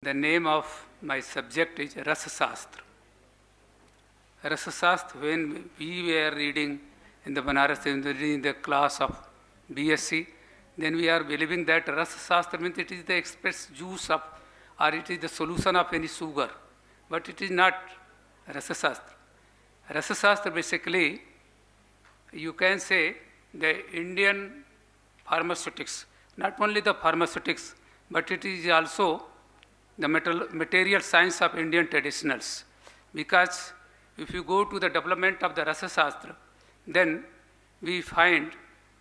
The name of my subject is Rasa Shastra. Rasa Shastra, when we were reading in the Banaras University in the class of BSc, then we are believing that Rasa Shastra means it is the express juice of, or it is the solution of any sugar. But it is not Rasa Shastra. Rasa Shastra basically, you can say the Indian pharmaceutics, not only the pharmaceutics, but it is also the material science of Indian traditionals. Because if you go to the development of the Rasa Shastra, then we find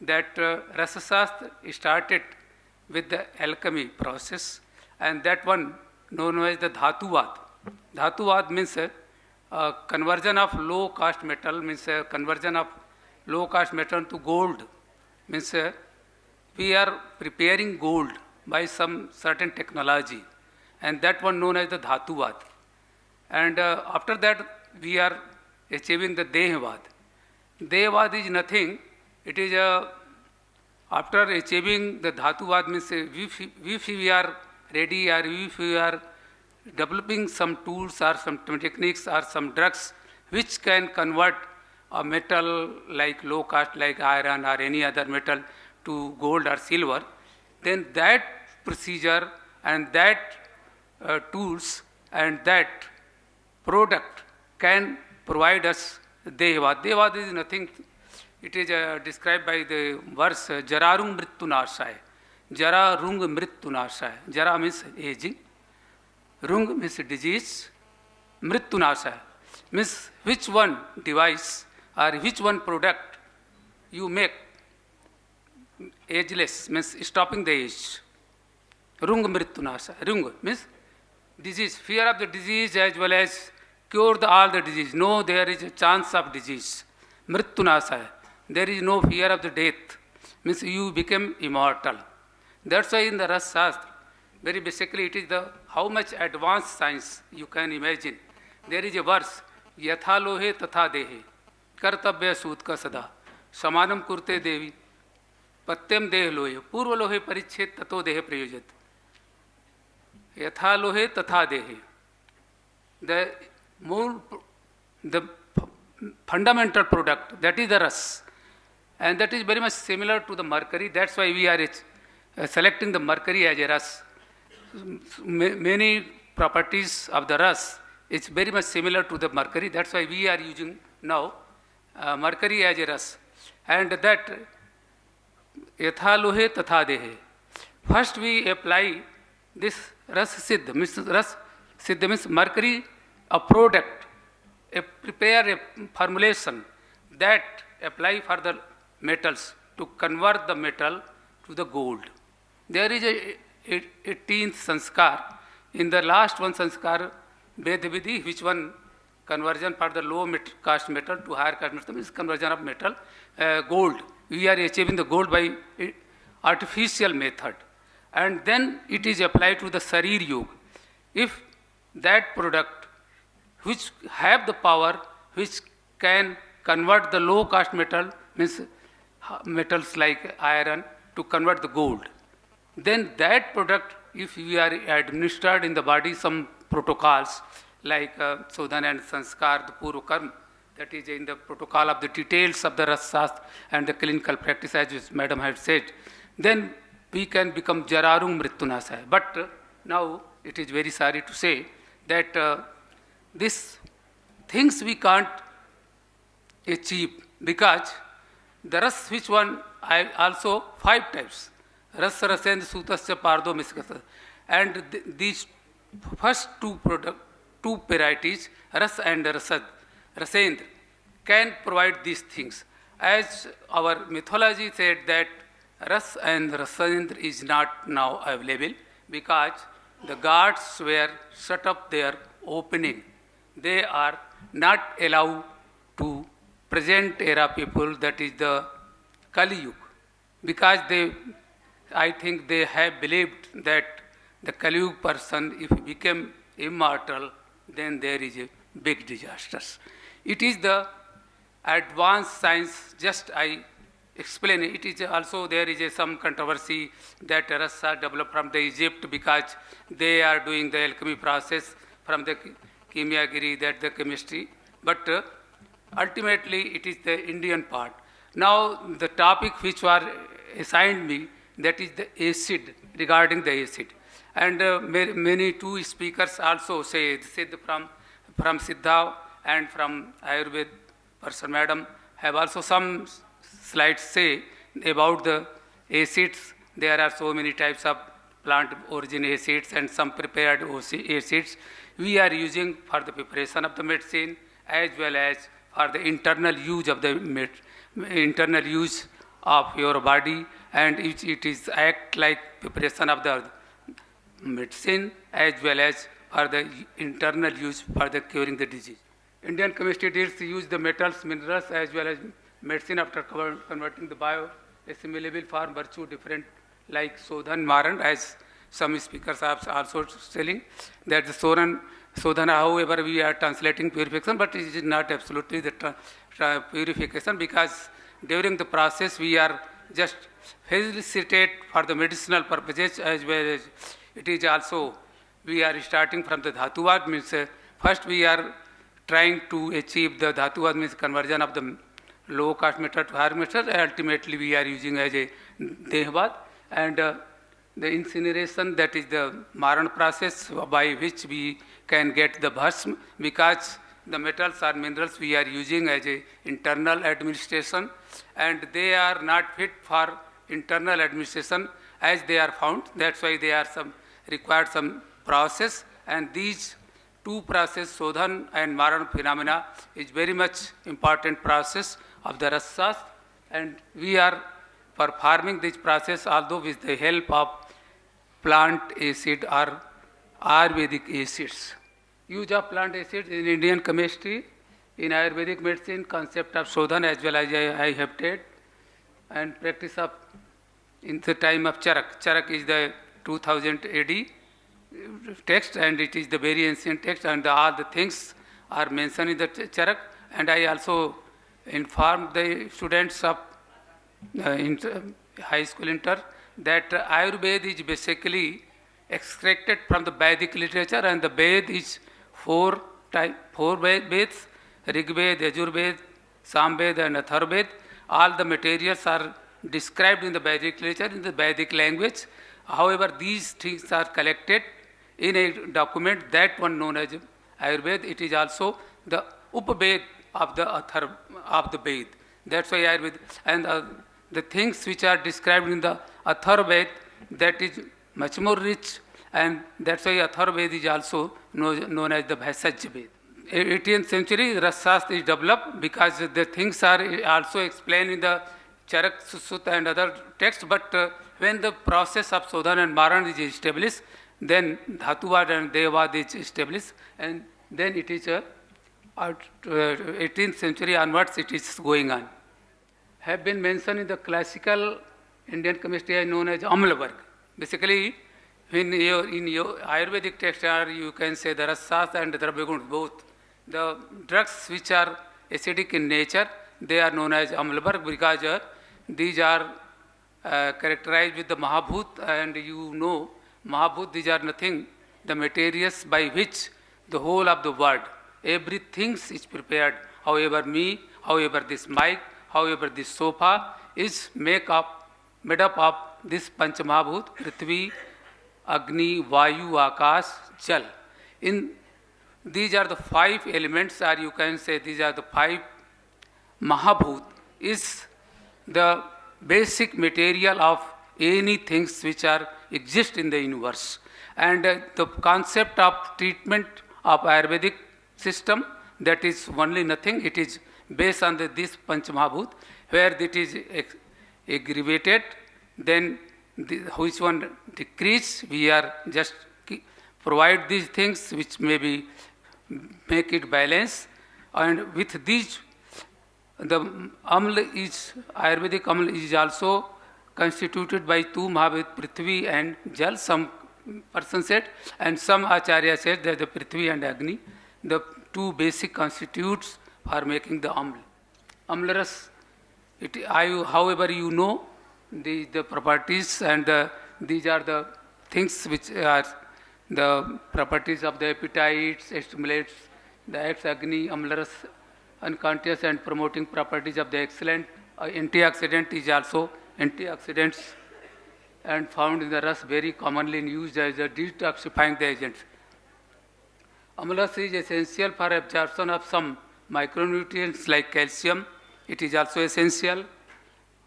that Rasa Shastra started with the alchemy process, and that one known as the Dhatuvad. Dhatuvad means conversion of low cost metal, means conversion of low cost metal to gold. Means we are preparing gold by some certain technology, and that one known as the Dhatuvad. And after that, we are achieving the Dehavad. Dehavad is nothing, it is after achieving the Dhatuvad means if we are ready, or if we are developing some tools or some techniques or some drugs which can convert a metal like low cost like iron or any other metal to gold or silver, then that procedure and that tools and that product can provide us Dehavad. Dehavad is nothing, it is described by the verse Jararung Mrittunashaya. Jara Rung Mrittunashaya. Jara means aging, Rung means disease, Mrittunashaya means which one device or which one product you make ageless, means stopping the age. Rung Mrittunashaya. Rung means disease, fear of the disease as well as cure all the disease. No, there is a chance of disease. Mrittunasaya. There is no fear of the death. Means you become immortal. That's why in the Rasa Shastra, very basically it is the how much advanced science you can imagine. There is a verse, Yatha lohe tatha dehe, kartabya sutka sada, samanam kurte devi, patyam deh lohe, purva lohe parichet tato dehe prayojat. Yatha lohe tatha dehe. The fundamental product, that is the ras. And that is very much similar to the mercury. That's why we are selecting the mercury as a ras. Many properties of the ras is very much similar to the mercury. That's why we are using now mercury as a ras. And that yatha lohe tatha dehe. First we apply this ras siddha. Ras siddha means mercury, a product, prepare a formulation that apply for the metals to convert the metal to the gold. There is a 18th sanskar. In the last one sanskar, Vedvidhi, which one conversion for the low cost metal to higher cost metal is conversion of metal, gold. We are achieving the gold by artificial method. And then it is applied to the Sharir Yoga. If that product which have the power which can convert the low cost metal, means metals like iron, to convert the gold, then that product, if we are administered in the body some protocols like Sodhan and Sanskar, the Purva Karma, that is in the protocol of the details of the Rasa Shastra and the clinical practice, as Madam had said, then we can become Jararung Mrittunasaya. But now it is very sorry to say that these things we can't achieve, because the ras which one, I also 5 types. Ras rasendra sutasya pardo miskasa. And these first two varieties, ras and rasendra, can provide these things. As our mythology said that ras and rasendra is not now available because the gods were shut up their opening. They are not allowed to present era people, that is the Kali Yuga, because I think they have believed that the Kali Yuga person, if he became immortal, then there is a big disaster. It is the advanced science, just I explain it. It is also there is some controversy that rasa developed from the Egypt because they are doing the alchemy process from the Kimiagiri, that the chemistry. But ultimately it is the Indian part. Now the topic which were assigned me, that is the acid, regarding the acid. And many two speakers also say from Siddha and from Ayurveda person madam have also some slides say about the acids. There are so many types of plant origin acids and some prepared acids we are using for the preparation of the medicine as well as for the internal use of the internal use of your body, and it is act like preparation of the medicine as well as for the internal use for the curing the disease. Indian chemistry deals use the metals, minerals as well as medicine after converting the bio assimilable form virtue different like Sodhan Maran, as some speakers are also telling that the Sodhana, however we are translating purification, but it is not absolutely the purification, because during the process we are just facilitate for the medicinal purposes as well as it is also we are starting from the Dhatuvad, means first we are trying to achieve the Dhatuvad, means conversion of the low cost metal to higher metal. Ultimately we are using as a Dehvad, and the incineration, that is the Maran process by which we can get the bhasm, because the metals or minerals we are using as a internal administration and they are not fit for internal administration as they are found. That's why they are required some process, and these two process, Sodhan and Maran phenomena, is very much important process of the rasas, and we are performing this process although with the help of plant acid or Ayurvedic acids. Use of plant acids in Indian chemistry, in Ayurvedic medicine, concept of Sodhan as well as I have said, and practice of in the time of Charak. Charak is the 2000 AD text, and it is the very ancient text, and all the things are mentioned in the Charak. And I also informed the students of high school inter that Ayurveda is basically extracted from the Vedic literature, and the Ved is four Veds, Rig Ved, Yajur Ved, Sam Ved and Athar Ved. All the materials are described in the Vedic literature in the Vedic language. However, these things are collected in a document, that one known as Ayurveda. It is also the Upaved of the Athar of the Ved. That's why Ayurveda, and the things which are described in the Athar Ved, that is much more rich, and that's why Athar Ved is also known as the Bhaisaj Ved. 18th century Rasas is developed because the things are also explained in the Charak Sutta and other texts, but when the process of Sodhan and Maran is established, then Dhatuvad and Devad is established, and then it is 18th century onwards it is going on. Have been mentioned in the classical Indian chemistry known as Amlavarg. Basically, in your Ayurvedic text, you can say the Rasas and the Drabyagun, both. The drugs which are acidic in nature, they are known as Amlavarg because these are characterized with the Mahabhut, and you know Mahabhut, these are nothing, the materials by which the whole of the world, everything is prepared. However this mic, however this sofa is made up of this Panch Mahabhut, Prithvi, Agni, Vayu, Akash, Jal. These are the five elements, or you can say these are the five Mahabhut, is the basic material of any things which exist in the universe. And the concept of treatment of Ayurvedic system, that is only nothing, it is based on this Panch Mahabhut, where it is aggravated, then which one decrease, we are just provide these things which may be make it balance, and with these the Amla is, Ayurvedic Amla is also constituted by two Mahabhut, Prithvi and Jal, some person said, and some Acharya said that the Prithvi and Agni, the two basic constitutes for making the Amla. Amlarus, however you know the properties, and these are the things which are the properties of the appetites, stimulates the acts Agni, Amlarus, unconscious and promoting properties of the excellent. Antioxidant is also antioxidants and found in the ras, very commonly used as a detoxifying the agents. Amla is essential for absorption of some micronutrients like calcium. It is also essential.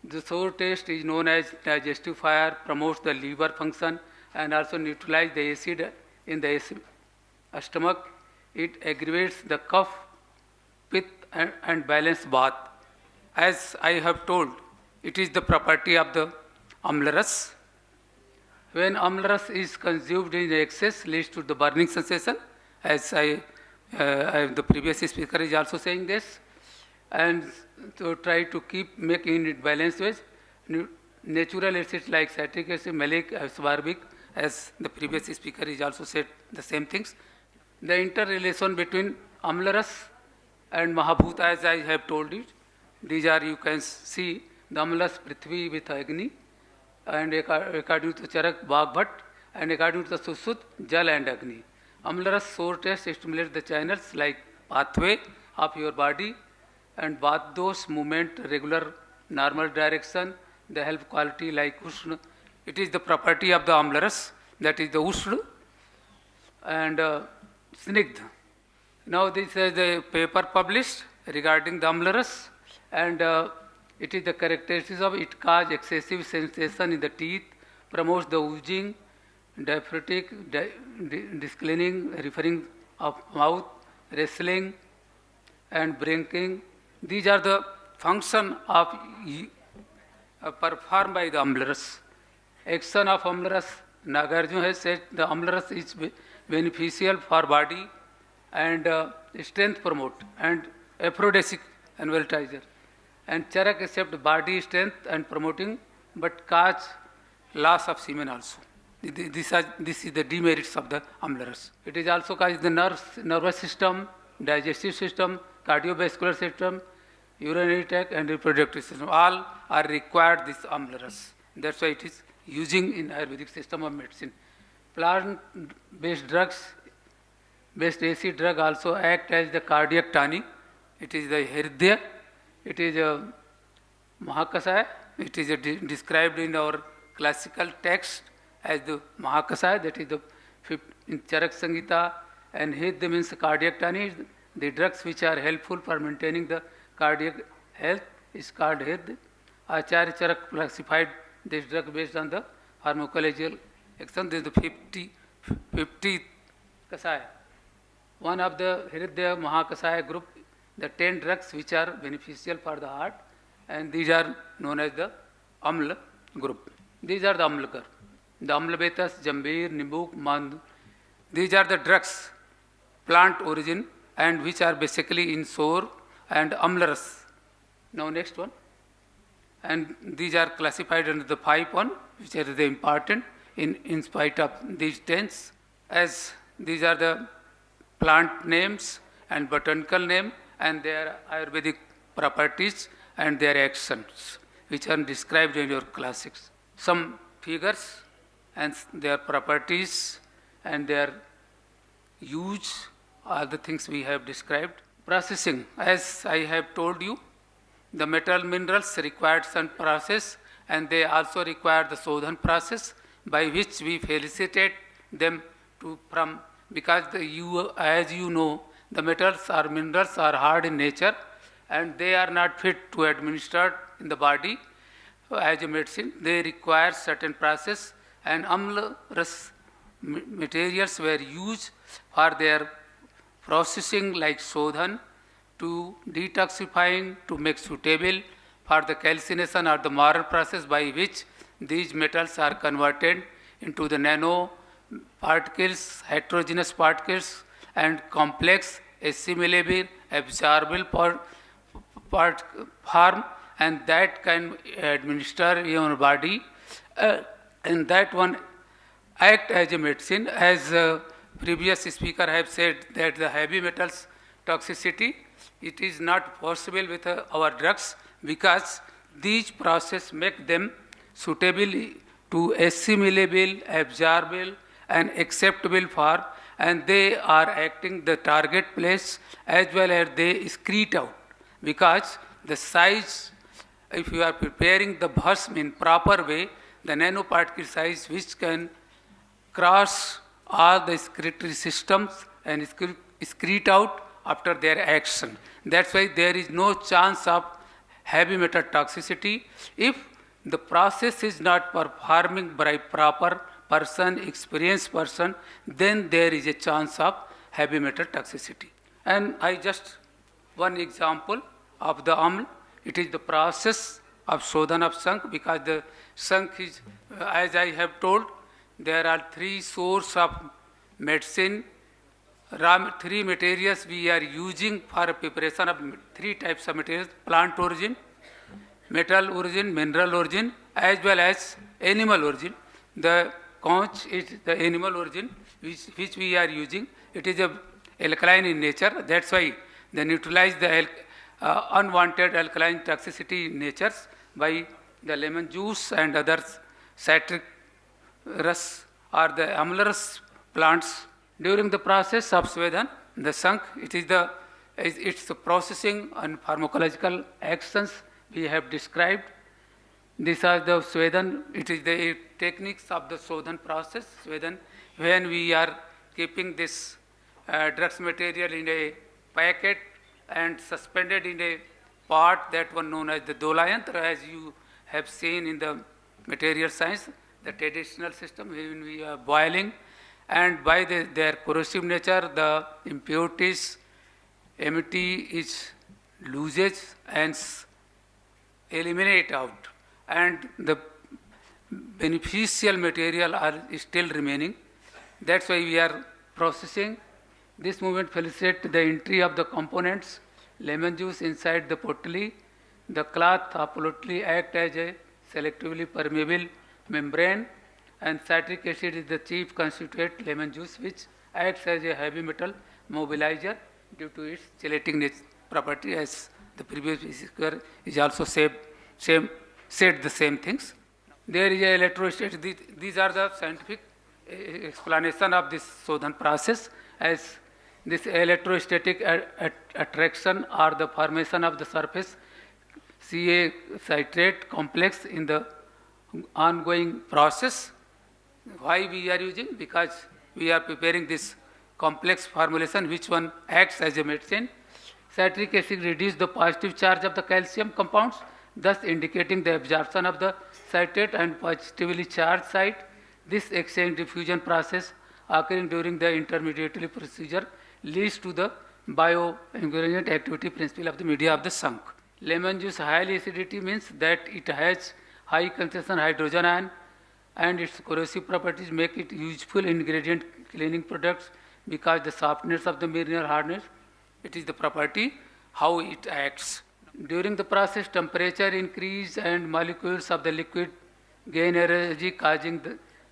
The sour taste is known as digestifier, promotes the liver function and also neutralizes the acid in the stomach. It aggravates the cough, pith and balance bath. As I have told, it is the property of the amlaras. When amlaras is consumed in excess, leads to the burning sensation, as the previous speaker is also saying this, and to try to keep making it balanced with natural acids like citric acid, malic, ascorbic, as the previous speaker is also said the same things. The interrelation between amlaras and Mahabhuta, as I have told it, these are, you can see, the amlas Prithvi with Agni, and according to Charak, Bagbhat, and according to the Susut, Jal and Agni. Amlaras sour taste stimulates the channels like pathway of your body, and Vaddos movement, regular normal direction, the health quality like Ushna. It is the property of the amlaras, that is the Ushna and Snigdha. Now this is the paper published regarding the amlaras, and it is the characteristics of it cause excessive sensation in the teeth, promotes the oozing, diaphoretic, discleaning, referring of mouth, wrestling and brinking. These are the function of performed by the amlaras. Action of amlaras, Nagarjuna has said the amlaras is beneficial for body and strength promote and aphrodisiac and volatizer. And Charak accept body strength and promoting, but cause loss of semen also. This is the demerits of the amlaras. It is also caused the nervous system, digestive system, cardiovascular system, urinary tract and reproductive system. All are required this amlaras. That's why it is using in Ayurvedic system of medicine. Plant-based drugs, based acid drug also act as the cardiac tonic. It is the Hridaya. It is a Mahakasaya. It is described in our classical text as the Mahakasaya, that is the in Charak Samhita, and Hridaya means cardiac tonic. The drugs which are helpful for maintaining the cardiac health is called Hridaya. Acharya Charak classified this drug based on the pharmacological action. There is the 50 Kasaya. One of the Hridaya Mahakasaya group, the 10 drugs which are beneficial for the heart, and these are known as the Amla group. These are the Amlakar. The Amlabetas, Jambir, Nibuk, Mand. These are the drugs, plant origin, and which are basically in sour and amlaras. Now next one. And these are classified under the 5 which are the important in spite of these 10s, as these are the plant names and botanical name and their Ayurvedic properties and their actions, which are described in your classics. Some figures and their properties and their use are the things we have described. Processing, as I have told you, the metal minerals required some process, and they also require the Sodhan process by which we felicitate them from, because as you know, the metals or minerals are hard in nature and they are not fit to administer in the body as a medicine. They require certain process, and amlaras materials were used for their processing like Sodhan, to detoxifying, to make suitable for the calcination or the moral process by which these metals are converted into the nano particles, heterogeneous particles, and complex, assimilable, absorbable form, and that can administer in your body, and that one act as a medicine. As previous speaker have said that the heavy metals toxicity it is not possible with our drugs because these processes make them suitable to assimilable, absorbable, and acceptable for, and they are acting the target place as well as they excrete out. Because the size, if you are preparing the bhasm in proper way, the nanoparticle size which can cross all the excretory systems and excrete out after their action. That's why there is no chance of heavy metal toxicity. If the process is not performing by proper person, experienced person, then there is a chance of heavy metal toxicity. And I just one example of the aml, it is the process of Shodhan of Shankh, because the Shankh is, as I have told, there are three sources of medicine, three materials we are using for preparation of three types of materials: plant origin, metal origin, mineral origin, as well as animal origin. The conch is the animal origin which we are using. It is a alkaline in nature. That's why they neutralize the unwanted alkaline toxicity natures by the lemon juice and other citric rus or the amlarous plants. During the process of Svedhan, the Shankh, it's the processing and pharmacological actions we have described. These are the Svedhan, it is the techniques of the Shodhan process. Svedhan, when we are keeping this drugs material in a packet and suspended in a pot, that one known as the dolayantra, as you have seen in the material science, the traditional system, when we are boiling, and by their corrosive nature, the impurities, amity is loses and eliminate out, and the beneficial material are still remaining. That's why we are processing. This movement facilitates the entry of the components, lemon juice inside the pottery. The cloth absolutely act as a selectively permeable membrane, and citric acid is the chief constituent lemon juice, which acts as a heavy metal mobilizer due to its chelating property, as the previous speaker is also said the same things. There is a electrostatic. These are the scientific explanation of this Shodhan process, as this electrostatic attraction or the formation of the surface Ca citrate complex in the ongoing process. Why we are using? Because we are preparing this complex formulation which one acts as a medicine. Citric acid reduces the positive charge of the calcium compounds, thus indicating the absorption of the citrate and positively charged site. This exchange diffusion process occurring during the intermediary procedure leads to the bioingredient activity principle of the media of the Shankh. Lemon juice high acidity means that it has high concentration hydrogen ion, and its corrosive properties make it useful ingredient cleaning products, because the softness of the mineral hardness, it is the property how it acts. During the process, temperature increase and molecules of the liquid gain energy, causing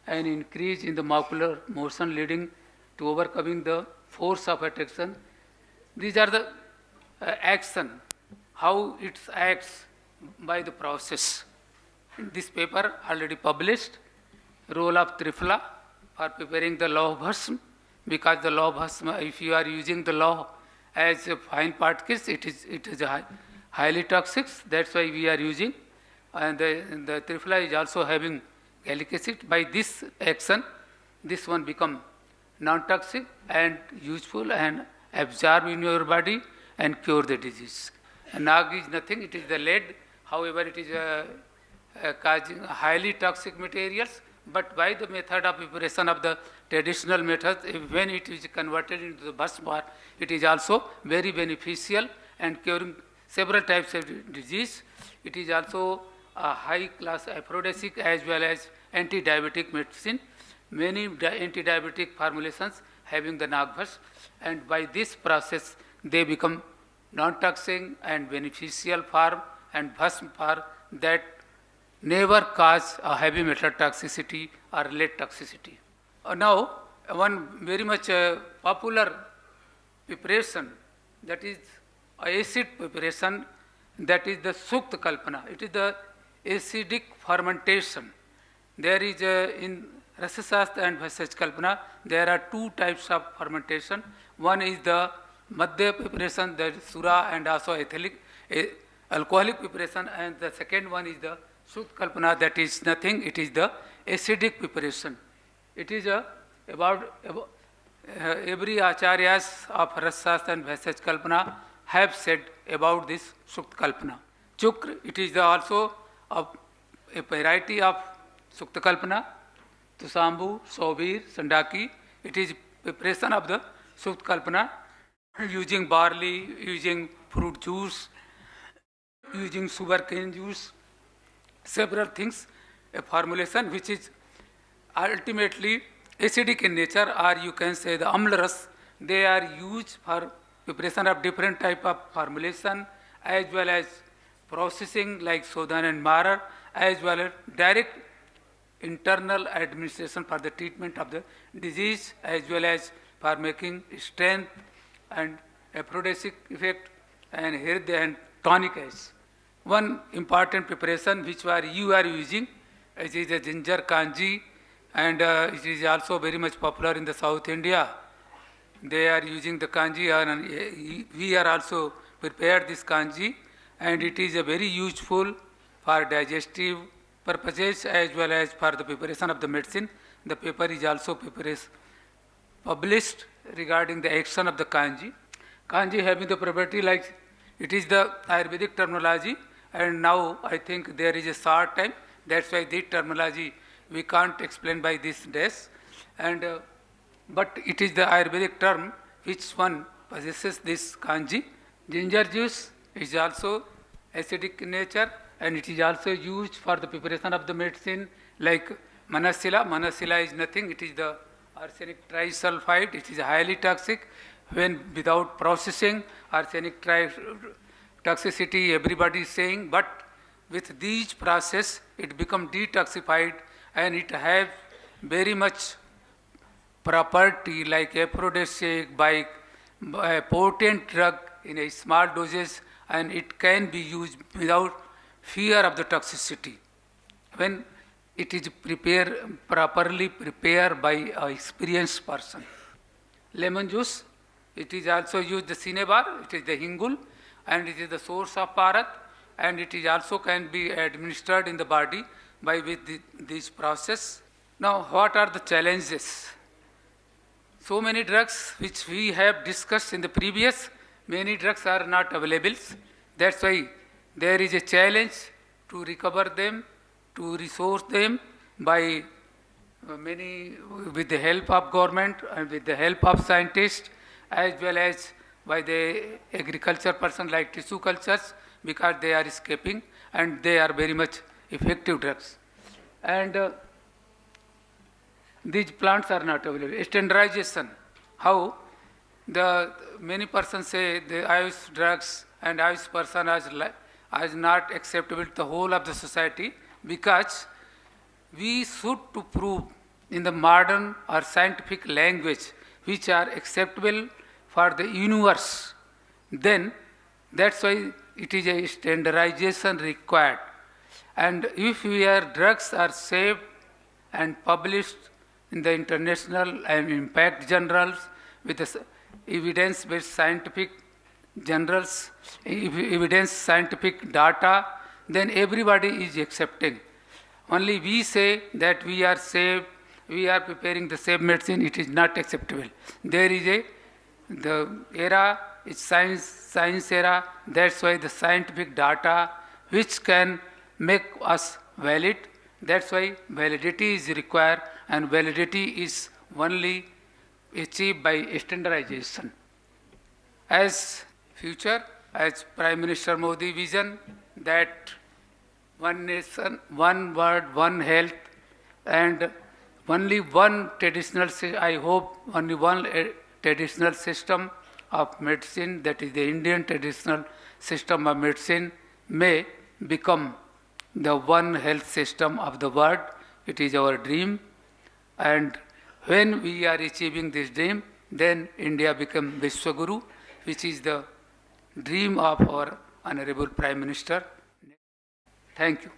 an increase in the molecular motion, leading to overcoming the force of attraction. These are the action, how it acts by the process. In this paper already published, role of Triphala for preparing the law of bhasm, because the law of bhasm, if you are using the law as a fine particles, it is highly toxic. That's why we are using, and the Triphala is also having gallic acid. By this action, this one become non-toxic and useful and absorb in your body and cure the disease. And Nag is nothing, it is the lead. However, it is causing highly toxic materials, but by the method of preparation of the traditional methods, when it is converted into the bhasm, it is also very beneficial and curing several types of disease. It is also a high class aphrodisiac as well as anti-diabetic medicine. Many anti-diabetic formulations having the nagbhas, and by this process they become non-toxic and beneficial form and bhasm form that never cause a heavy metal toxicity or lead toxicity. Now, one very much popular preparation, that is acid preparation, that is the Sukta Kalpana. It is the acidic fermentation. There is in Rasashastra and Bhashya Kalpana, there are two types of fermentation. One is the Madhya preparation, that is Sura and also alcoholic preparation, and the second one is the Sukta Kalpana, that is nothing, it is the acidic preparation. It is about every acharyas of Rasashastra and Bhashya Kalpana have said about this Sukta Kalpana. Chukra, it is also a variety of Sukta Kalpana. Tusambu, Sobir, Sandaki, it is preparation of the Sukta Kalpana using barley, using fruit juice, using sugarcane juice, several things, a formulation which is ultimately acidic in nature, or you can say the amlaras. They are used for preparation of different type of formulation, as well as processing like Sodhan and Marar, as well as direct internal administration for the treatment of the disease, as well as for making strength and aphrodisiac effect and health and tonic acid. One important preparation which you are using, it is a ginger kanji, and it is also very much popular in the South India. They are using the kanji, and we are also prepared this kanji, and it is a very useful for digestive purposes as well as for the preparation of the medicine. The paper is also published regarding the action of the kanji. Kanji having the property like, it is the Ayurvedic terminology, and now I think there is a short time, that's why this terminology we can't explain by this days. And but it is the Ayurvedic term which one possesses this kanji. Ginger juice is also acidic in nature, and it is also used for the preparation of the medicine like Manasila. Manasila is nothing, it is the arsenic trisulfide, it is highly toxic. When without processing, arsenic toxicity everybody is saying, but with these process it become detoxified, and it have very much property like aphrodisiac, by a potent drug in a small doses, and it can be used without fear of the toxicity when it is properly prepared by an experienced person. Lemon juice, it is also used the Cinebar, it is the Hingul, and it is the source of Bharat, and it is also can be administered in the body by with this process. Now, what are the challenges? So many drugs which we have discussed in the previous, many drugs are not available. That's why there is a challenge to recover them, to resource them by many, with the help of government and with the help of scientists, as well as by the agriculture person like tissue cultures, because they are escaping and they are very much effective drugs. And these plants are not available. Standardization, how the many persons say the Ayush drugs and Ayush person is not acceptable to the whole of the society, because we should to prove in the modern or scientific language which are acceptable for the universe. Then that's why it is a standardization required. And if your drugs are saved and published in the international and impact journals with the evidence-based scientific journals, evidence scientific data, then everybody is accepting. Only we say that we are safe, we are preparing the safe medicine, it is not acceptable. There is the era is science era, that's why the scientific data which can make us valid, that's why validity is required, and validity is only achieved by standardization. As future, as Prime Minister Modi vision, that one nation, one world, one health, and only one traditional, I hope only one traditional system of medicine, that is the Indian traditional system of medicine, may become the one health system of the world. It is our dream, and when we are achieving this dream, then India become Vishwaguru, which is the dream of our Honorable Prime Minister. Thank you.